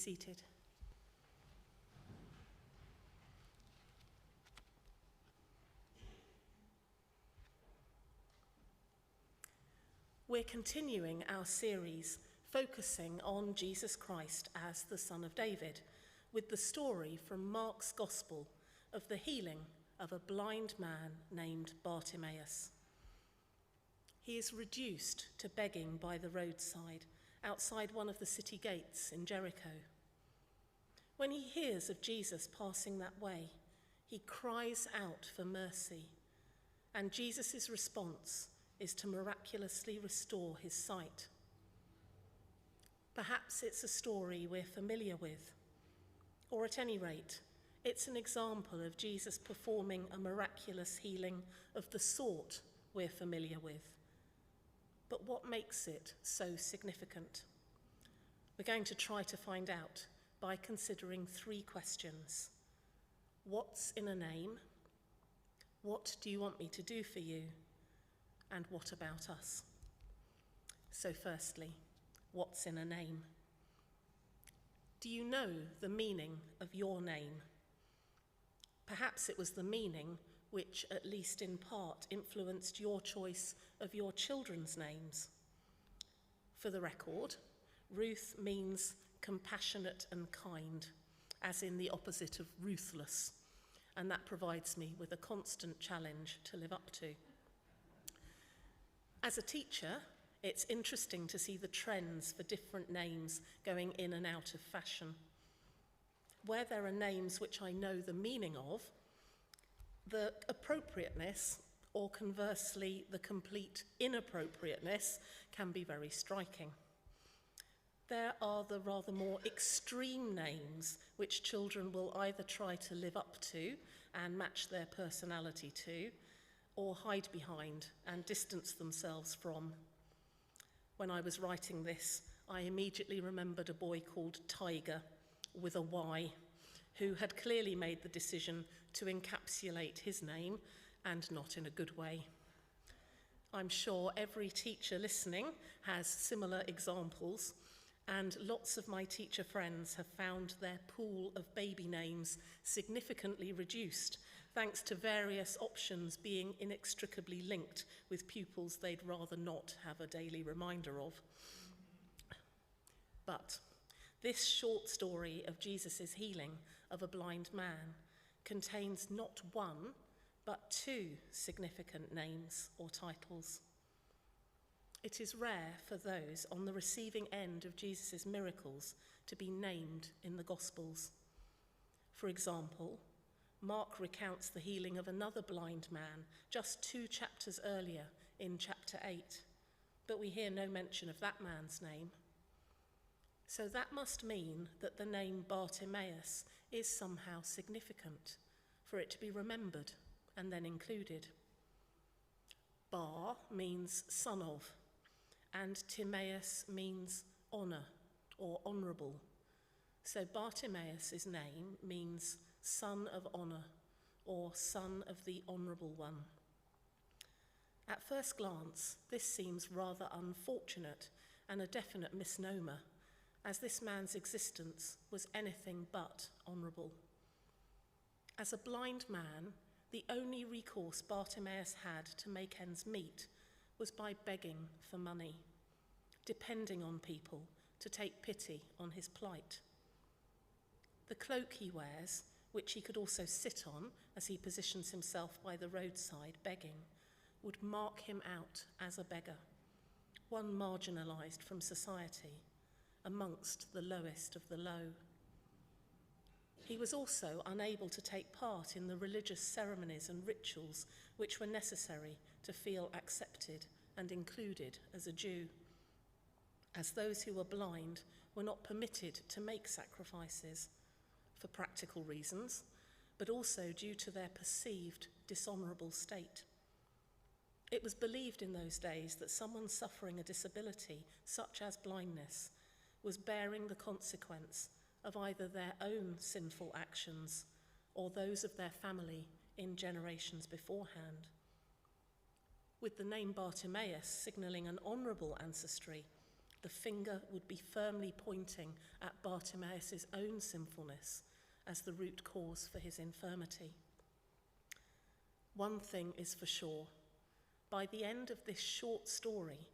Seated. We're continuing our series focusing on Jesus Christ as the Son of David, with the story from Mark's Gospel of the healing of a blind man named Bartimaeus. He is reduced to begging by the roadside outside one of the city gates in Jericho. When he hears of Jesus passing that way, he cries out for mercy, and Jesus' response is to miraculously restore his sight. Perhaps it's a story we're familiar with, or at any rate, it's an example of Jesus performing a miraculous healing of the sort we're familiar with. But what makes it so significant? We're going to try to find out by considering three questions. What's in a name? What do you want me to do for you? And what about us? So firstly, what's in a name? Do you know the meaning of your name? Perhaps it was the meaning which, at least in part, influenced your choice of your children's names. For the record, Ruth means compassionate and kind, as in the opposite of ruthless, and that provides me with a constant challenge to live up to. As a teacher, it's interesting to see the trends for different names going in and out of fashion. Where there are names which I know the meaning of, the appropriateness, or conversely, the complete inappropriateness, can be very striking. There are the rather more extreme names which children will either try to live up to and match their personality to, or hide behind and distance themselves from. When I was writing this, I immediately remembered a boy called Tiger, with a Y, who had clearly made the decision to encapsulate his name, and not in a good way. I'm sure every teacher listening has similar examples, and lots of my teacher friends have found their pool of baby names significantly reduced, thanks to various options being inextricably linked with pupils they'd rather not have a daily reminder of. But this short story of Jesus' healing of a blind man contains not one, but two significant names or titles. It is rare for those on the receiving end of Jesus' miracles to be named in the Gospels. For example, Mark recounts the healing of another blind man just 2 chapters earlier in chapter 8, but we hear no mention of that man's name. So that must mean that the name Bartimaeus is somehow significant for it to be remembered and then included. Bar means son of, and Timaeus means honour or honourable. So Bartimaeus' name means son of honour or son of the honourable one. At first glance, this seems rather unfortunate and a definite misnomer, as this man's existence was anything but honourable. As a blind man, the only recourse Bartimaeus had to make ends meet was by begging for money, depending on people to take pity on his plight. The cloak he wears, which he could also sit on as he positions himself by the roadside begging, would mark him out as a beggar, one marginalised from society, amongst the lowest of the low. He was also unable to take part in the religious ceremonies and rituals which were necessary to feel accepted and included as a Jew, as those who were blind were not permitted to make sacrifices for practical reasons, but also due to their perceived dishonourable state. It was believed in those days that someone suffering a disability, such as blindness, was bearing the consequence of either their own sinful actions or those of their family in generations beforehand. With the name Bartimaeus signalling an honourable ancestry, the finger would be firmly pointing at Bartimaeus' own sinfulness as the root cause for his infirmity. One thing is for sure. By the end of this short story,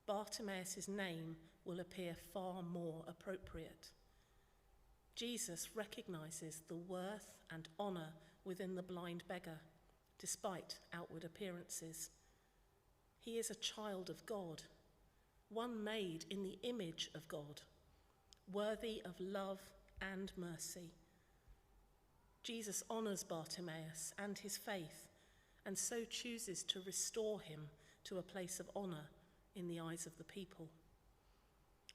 Bartimaeus' name will appear far more appropriate. Jesus recognizes the worth and honor within the blind beggar, despite outward appearances. He is a child of God, one made in the image of God, worthy of love and mercy. Jesus honors Bartimaeus and his faith, and so chooses to restore him to a place of honor in the eyes of the people.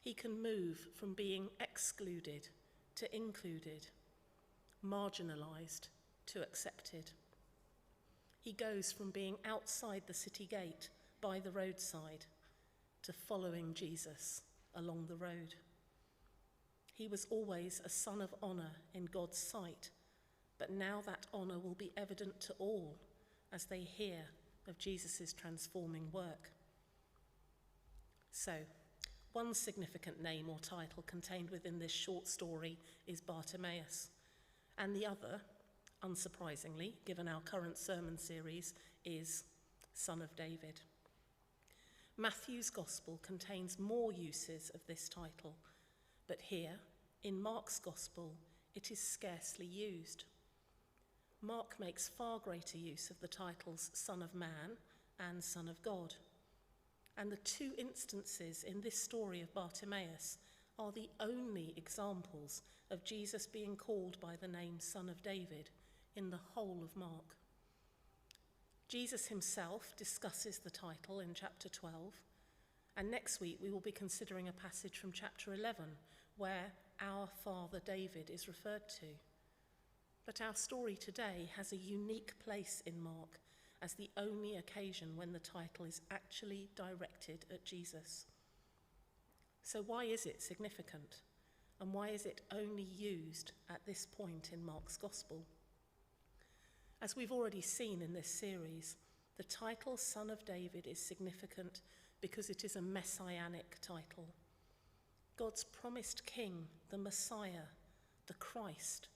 He can move from being excluded to included, marginalized to accepted. He goes from being outside the city gate by the roadside to following Jesus along the road. He was always a son of honor in God's sight, but now that honor will be evident to all as they hear of Jesus' transforming work. So, one significant name or title contained within this short story is Bartimaeus, and the other, unsurprisingly, given our current sermon series, is Son of David. Matthew's Gospel contains more uses of this title, but here, in Mark's Gospel, it is scarcely used. Mark makes far greater use of the titles Son of Man and Son of God. And the two instances in this story of Bartimaeus are the only examples of Jesus being called by the name Son of David in the whole of Mark. Jesus himself discusses the title in chapter 12, and next week we will be considering a passage from chapter 11 where our father David is referred to. But our story today has a unique place in Mark as the only occasion when the title is actually directed at Jesus. So why is it significant? And why is it only used at this point in Mark's Gospel? As we've already seen in this series, the title Son of David is significant because it is a messianic title. God's promised king, the Messiah, the Christ,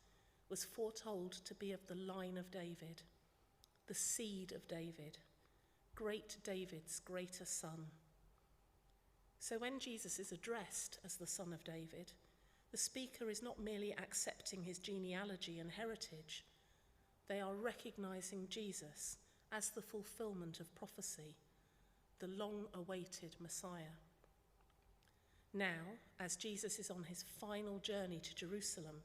was foretold to be of the line of David, the seed of David, great David's greater son. So when Jesus is addressed as the Son of David, the speaker is not merely accepting his genealogy and heritage. They are recognizing Jesus as the fulfillment of prophecy, the long-awaited Messiah. Now, as Jesus is on his final journey to Jerusalem,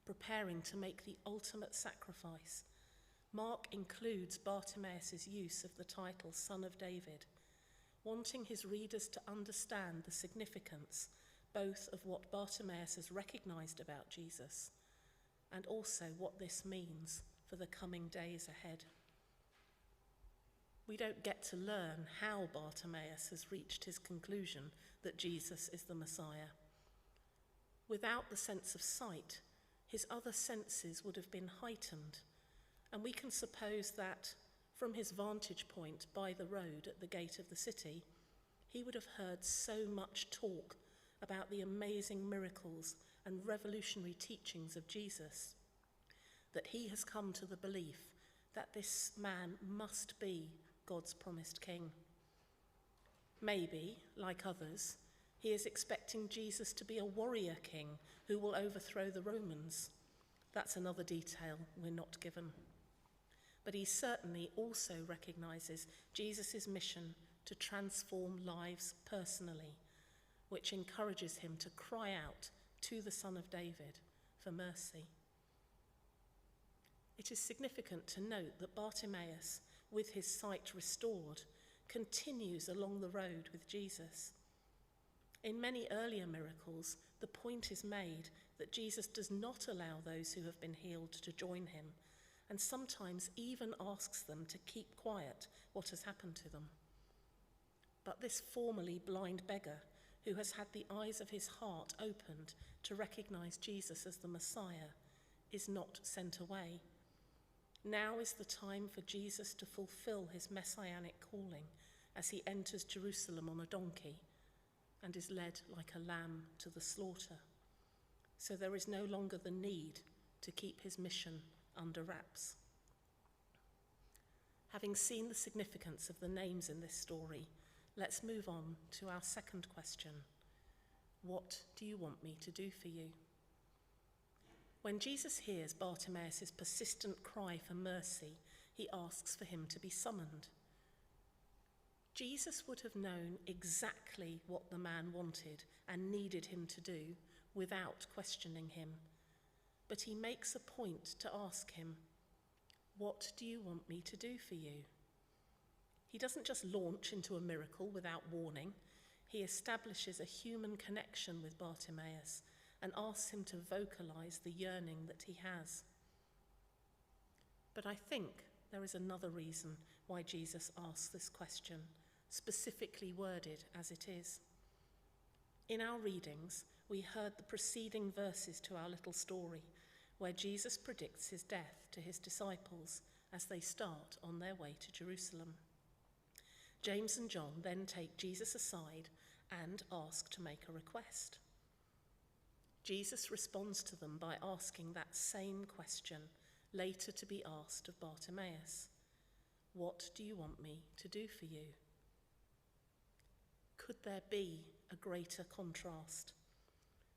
preparing to make the ultimate sacrifice, Mark includes Bartimaeus' use of the title Son of David, wanting his readers to understand the significance both of what Bartimaeus has recognized about Jesus and also what this means for the coming days ahead. We don't get to learn how Bartimaeus has reached his conclusion that Jesus is the Messiah. Without the sense of sight, his other senses would have been heightened, and we can suppose that, from his vantage point by the road at the gate of the city, he would have heard so much talk about the amazing miracles and revolutionary teachings of Jesus that he has come to the belief that this man must be God's promised king. Maybe, like others, he is expecting Jesus to be a warrior king who will overthrow the Romans. That's another detail we're not given. But he certainly also recognizes Jesus' mission to transform lives personally, which encourages him to cry out to the Son of David for mercy. It is significant to note that Bartimaeus, with his sight restored, continues along the road with Jesus. In many earlier miracles, the point is made that Jesus does not allow those who have been healed to join him, and sometimes even asks them to keep quiet what has happened to them. But this formerly blind beggar, who has had the eyes of his heart opened to recognize Jesus as the Messiah, is not sent away. Now is the time for Jesus to fulfill his messianic calling as he enters Jerusalem on a donkey, and is led like a lamb to the slaughter. So there is no longer the need to keep his mission under wraps. Having seen the significance of the names in this story, let's move on to our second question. What do you want me to do for you? When Jesus hears Bartimaeus' persistent cry for mercy, he asks for him to be summoned. Jesus would have known exactly what the man wanted and needed him to do without questioning him. But he makes a point to ask him, "What do you want me to do for you?" He doesn't just launch into a miracle without warning. He establishes a human connection with Bartimaeus and asks him to vocalize the yearning that he has. But I think there is another reason why Jesus asks this question, specifically worded as it is. In our readings, we heard the preceding verses to our little story, where Jesus predicts his death to his disciples as they start on their way to Jerusalem. James and John then take Jesus aside and ask to make a request. Jesus responds to them by asking that same question, later to be asked of Bartimaeus. What do you want me to do for you? Could there be a greater contrast?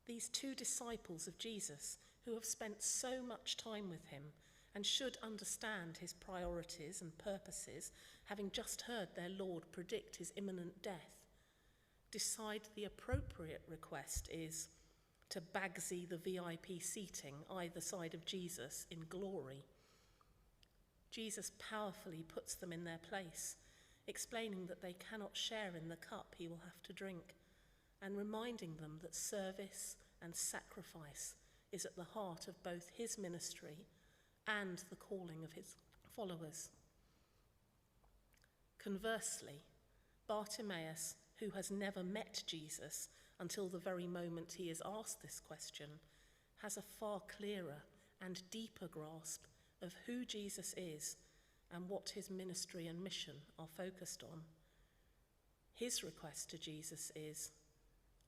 These two disciples of Jesus, who have spent so much time with him and should understand his priorities and purposes, having just heard their Lord predict his imminent death, decide the appropriate request is to bagsy the VIP seating either side of Jesus in glory. Jesus powerfully puts them in their place, explaining that they cannot share in the cup he will have to drink, and reminding them that service and sacrifice is at the heart of both his ministry and the calling of his followers. Conversely, Bartimaeus, who has never met Jesus until the very moment he is asked this question, has a far clearer and deeper grasp of who Jesus is and what his ministry and mission are focused on. His request to Jesus is,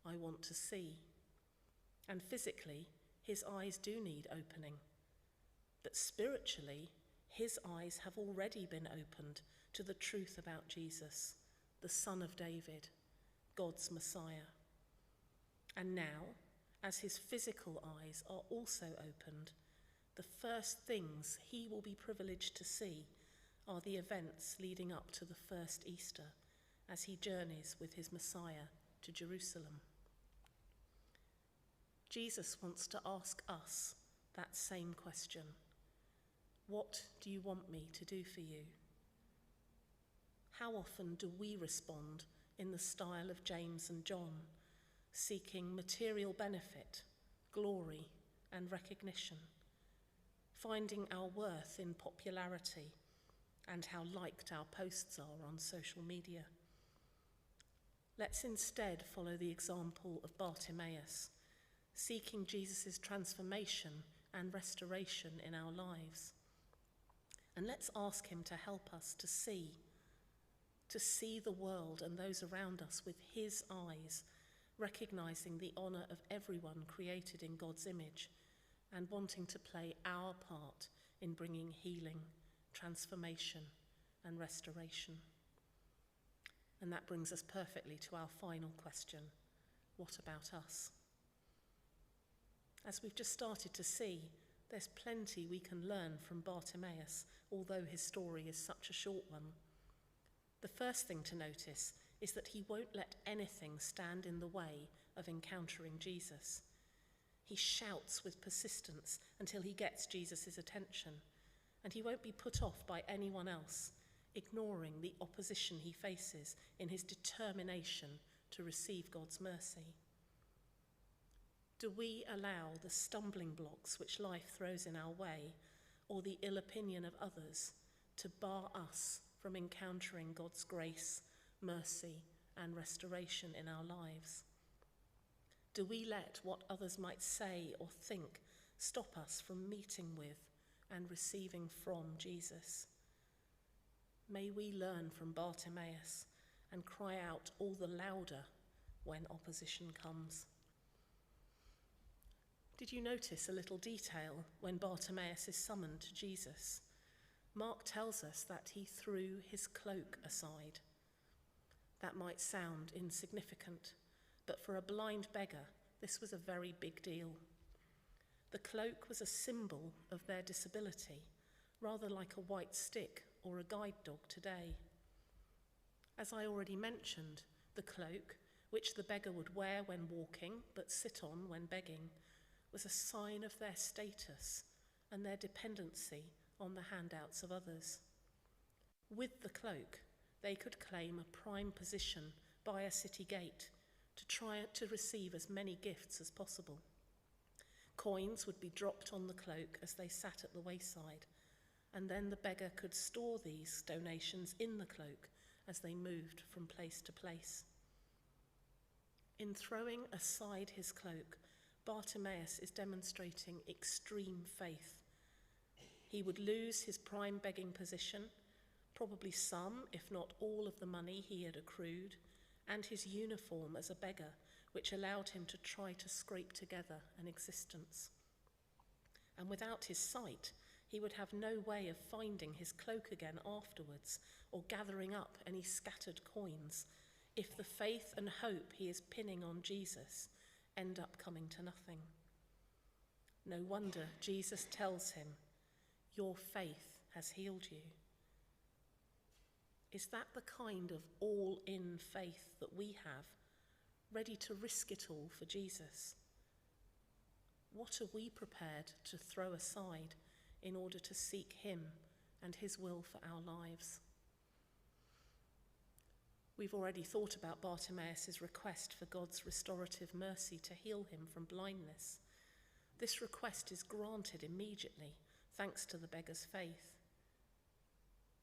"I want to see." And physically, his eyes do need opening. But spiritually, his eyes have already been opened to the truth about Jesus, the Son of David, God's Messiah. And now, as his physical eyes are also opened, the first things he will be privileged to see are the events leading up to the first Easter, as he journeys with his Messiah to Jerusalem. Jesus wants to ask us that same question. What do you want me to do for you? How often do we respond in the style of James and John, seeking material benefit, glory, and recognition, finding our worth in popularity and how liked our posts are on social media? Let's instead follow the example of Bartimaeus, seeking Jesus' transformation and restoration in our lives. And let's ask him to help us to see the world and those around us with his eyes, recognizing the honor of everyone created in God's image and wanting to play our part in bringing healing, transformation, and restoration. And that brings us perfectly to our final question. What about us? As we've just started to see, there's plenty we can learn from Bartimaeus, although his story is such a short one. The first thing to notice is that he won't let anything stand in the way of encountering Jesus. He shouts with persistence until he gets Jesus' attention, and he won't be put off by anyone else, ignoring the opposition he faces in his determination to receive God's mercy. Do we allow the stumbling blocks which life throws in our way, or the ill opinion of others, to bar us from encountering God's grace, mercy, and restoration in our lives? Do we let what others might say or think stop us from meeting with and receiving from Jesus? May we learn from Bartimaeus and cry out all the louder when opposition comes. Did you notice a little detail when Bartimaeus is summoned to Jesus? Mark tells us that he threw his cloak aside. That might sound insignificant, but for a blind beggar, this was a very big deal. The cloak was a symbol of their disability, rather like a white stick or a guide dog today. As I already mentioned, the cloak, which the beggar would wear when walking but sit on when begging, was a sign of their status and their dependency on the handouts of others. With the cloak, they could claim a prime position by a city gate to try to receive as many gifts as possible. Coins would be dropped on the cloak as they sat at the wayside, and then the beggar could store these donations in the cloak as they moved from place to place. In throwing aside his cloak, Bartimaeus is demonstrating extreme faith. He would lose his prime begging position, probably some, if not all, of the money he had accrued, and his uniform as a beggar, which allowed him to try to scrape together an existence. And without his sight, he would have no way of finding his cloak again afterwards or gathering up any scattered coins if the faith and hope he is pinning on Jesus end up coming to nothing. No wonder Jesus tells him, "Your faith has healed you." Is that the kind of all-in faith that we have, ready to risk it all for Jesus? What are we prepared to throw aside in order to seek him and his will for our lives? We've already thought about Bartimaeus' request for God's restorative mercy to heal him from blindness. This request is granted immediately, thanks to the beggar's faith.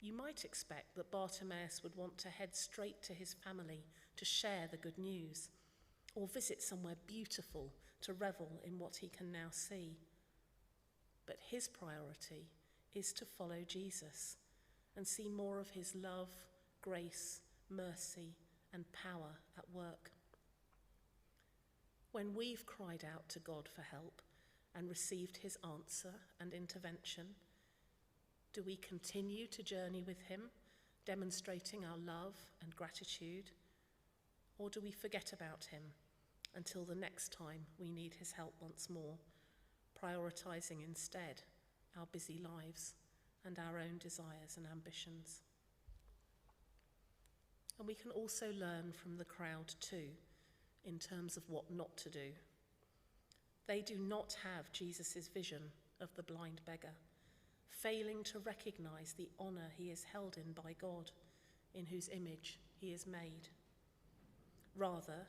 You might expect that Bartimaeus would want to head straight to his family to share the good news, or visit somewhere beautiful to revel in what he can now see. But his priority is to follow Jesus and see more of his love, grace, mercy, and power at work. When we've cried out to God for help and received his answer and intervention, do we continue to journey with him, demonstrating our love and gratitude? Or do we forget about him until the next time we need his help once more, prioritizing instead our busy lives and our own desires and ambitions? And we can also learn from the crowd too, in terms of what not to do. They do not have Jesus' vision of the blind beggar, failing to recognize the honor he is held in by God, in whose image he is made. Rather,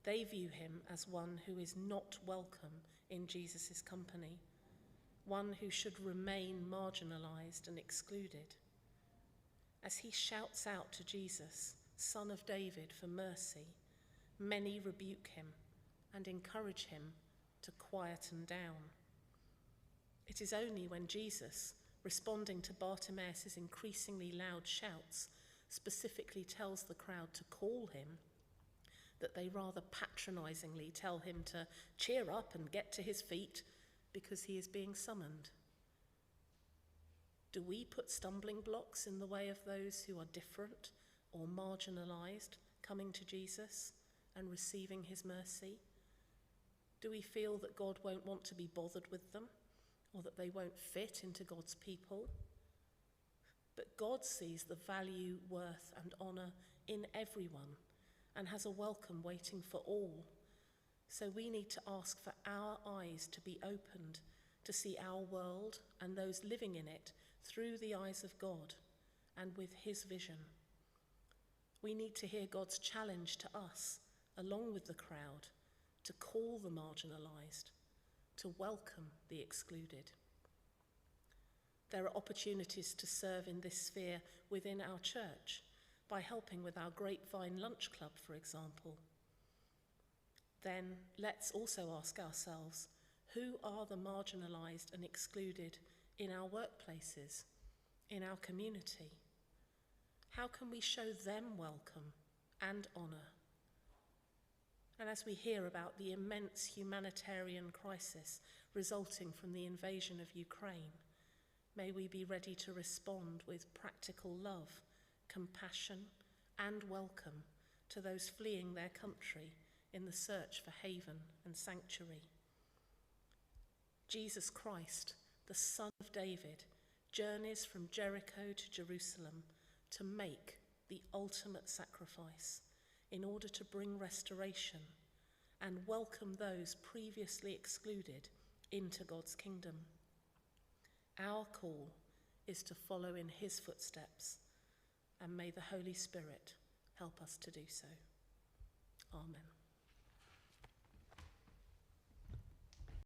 they view him as one who is not welcome in Jesus' company, one who should remain marginalized and excluded. As he shouts out to Jesus, Son of David, for mercy, many rebuke him and encourage him to quieten down. It is only when Jesus, responding to Bartimaeus' increasingly loud shouts, specifically tells the crowd to call him, that they rather patronizingly tell him to cheer up and get to his feet because he is being summoned. Do we put stumbling blocks in the way of those who are different or marginalized coming to Jesus and receiving his mercy? Do we feel that God won't want to be bothered with them, or that they won't fit into God's people? But God sees the value, worth, and honor in everyone and has a welcome waiting for all. So we need to ask for our eyes to be opened to see our world and those living in it through the eyes of God and with his vision. We need to hear God's challenge to us, along with the crowd, to call the marginalized, to welcome the excluded. There are opportunities to serve in this sphere within our church by helping with our Grapevine Lunch Club, for example. Then let's also ask ourselves, who are the marginalized and excluded in our workplaces, in our community? How can we show them welcome and honor? And as we hear about the immense humanitarian crisis resulting from the invasion of Ukraine, may we be ready to respond with practical love, compassion, and welcome to those fleeing their country in the search for haven and sanctuary. Jesus Christ, the Son of David, journeys from Jericho to Jerusalem to make the ultimate sacrifice in order to bring restoration and welcome those previously excluded into God's kingdom. Our call is to follow in his footsteps, and may the Holy Spirit help us to do so. Amen.